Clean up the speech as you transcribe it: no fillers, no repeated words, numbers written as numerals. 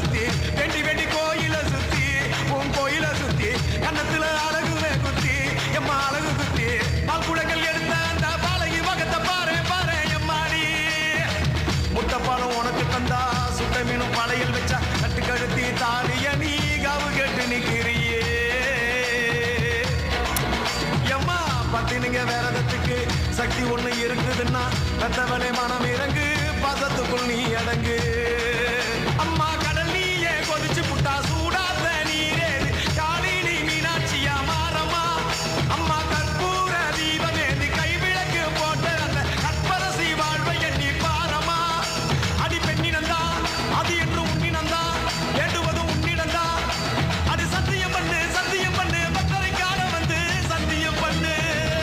சுத்தி வெண்டி வெண்டி கோயில சுத்தி உன் கோயில சுத்தி கண்ணத்துல அழகுவே குத்தி எம்மா அழகு குத்தி பால் குடங்கள் எடுத்த அந்த பாலகி வகத்தை பாரு பாரு எம்மாடி முட்டைப்பாலம் உனக்கு தந்தா சுட்ட மீனும் பழையில் வச்சா கட்டு கழுத்தி தாலிய நீ காவு கேட்டு நிக்கிறியே எம்மா பத்தினுங்க வேறதத்துக்கு சக்தி ஒண்ணு இருக்குதுன்னா பெத்தவனே மனம் இறங்கு பாசத்துக்குள் நீ அடங்கு